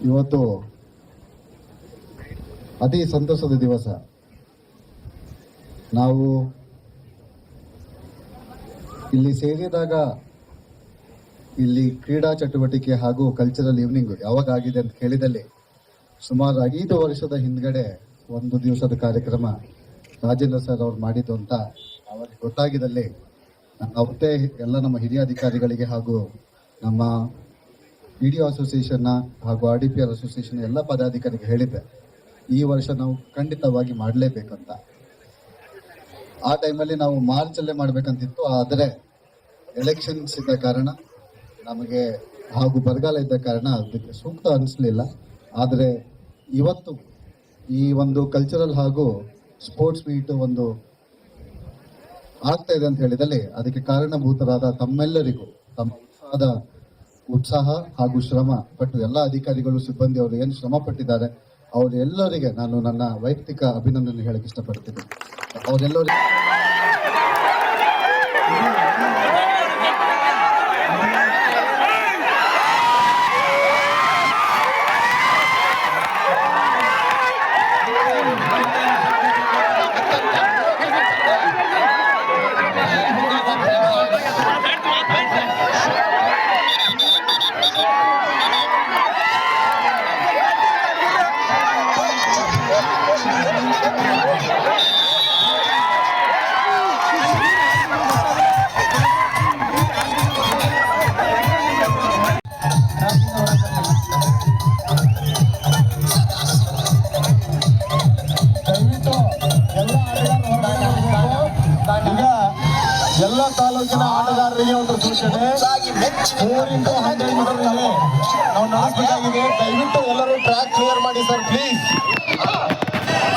ಇವತ್ತು ಅತಿ ಸಂತಸದ ದಿವಸ. ನಾವು ಇಲ್ಲಿ ಸೇರಿದಾಗ ಇಲ್ಲಿ ಕ್ರೀಡಾ ಚಟುವಟಿಕೆ ಹಾಗೂ ಕಲ್ಚರಲ್ ಈವ್ನಿಂಗ್ ಯಾವಾಗ ಆಗಿದೆ ಅಂತ ಕೇಳಿದಲ್ಲಿ ಸುಮಾರು 5 ವರ್ಷದ ಹಿಂದ್ಗಡೆ ಒಂದು ದಿವಸದ ಕಾರ್ಯಕ್ರಮ ರಾಜೇಂದ್ರ ಸರ್ ಅವ್ರು ಮಾಡಿದ್ದು ಅಂತ ಅವರಿಗೆ ಗೊತ್ತಾಗಿದ್ದಲ್ಲಿ ಅವತ್ತೇ ಎಲ್ಲ ನಮ್ಮ ಹಿರಿಯ ಅಧಿಕಾರಿಗಳಿಗೆ ಹಾಗೂ ನಮ್ಮ PDO ಅಸೋಸಿಯೇಷನ್ನ ಹಾಗೂ RDPR ಅಸೋಸಿಯೇಷನ್ ಎಲ್ಲ ಪದಾಧಿಕಾರಿಗೆ ಹೇಳಿದ್ದೆ, ಈ ವರ್ಷ ನಾವು ಖಂಡಿತವಾಗಿ ಮಾಡಲೇಬೇಕಂತ. ಆ ಟೈಮಲ್ಲಿ ನಾವು ಮಾರ್ಚಲ್ಲೇ ಮಾಡಬೇಕಂತಿತ್ತು, ಆದರೆ ಎಲೆಕ್ಷನ್ಸ್ ಇದ್ದ ಕಾರಣ ನಮಗೆ ಹಾಗೂ ಬರಗಾಲ ಇದ್ದ ಕಾರಣ ಅದಕ್ಕೆ ಸೂಕ್ತ ಅನಿಸ್ಲಿಲ್ಲ. ಆದರೆ ಇವತ್ತು ಈ ಒಂದು ಕಲ್ಚರಲ್ ಹಾಗೂ ಸ್ಪೋರ್ಟ್ಸ್ ಮೀಟ್ ಒಂದು ಆಗ್ತಾ ಇದೆ ಅಂತ ಹೇಳಿದಲ್ಲಿ ಅದಕ್ಕೆ ಕಾರಣಭೂತರಾದ ತಮ್ಮೆಲ್ಲರಿಗೂ ತಮ್ಮ ಉತ್ಸಾಹ ಹಾಗೂ ಶ್ರಮ ಪಟ್ಟು ಎಲ್ಲ ಅಧಿಕಾರಿಗಳು ಸಿಬ್ಬಂದಿ ಅವರು ಏನು ಶ್ರಮ ಪಟ್ಟಿದ್ದಾರೆ ಅವರೆಲ್ಲರಿಗೆ ನಾನು ನನ್ನ ವೈಯಕ್ತಿಕ ಅಭಿನಂದನೆ ಹೇಳಕ್ಕೆ ಇಷ್ಟಪಡ್ತೀನಿ. ಅವರೆಲ್ಲರಿಗೆ ಎಲ್ಲ ತಾಲೂಕಿನ ಆಟಗಾರರಿಗೆ ಒಂದು ಸೂಚನೆ, 4x100 ಮೀಟರ್ನಲ್ಲಿ ನಾವು ನಡೆಸಬೇಕಾಗಿದೆ. ದಯವಿಟ್ಟು ಎಲ್ಲರೂ ಟ್ರ್ಯಾಕ್ ಕ್ಲಿಯರ್ ಮಾಡಿ ಸರ್, ಪ್ಲೀಸ್.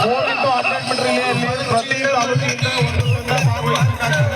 4x100 ಮೀಟರ್ ಪ್ರತಿ ತಾಲೂಕಿನಿಂದ ಒಂದು ತಂಡ ಭಾಗವಹಿಸಬೇಕಾಗಿದೆ.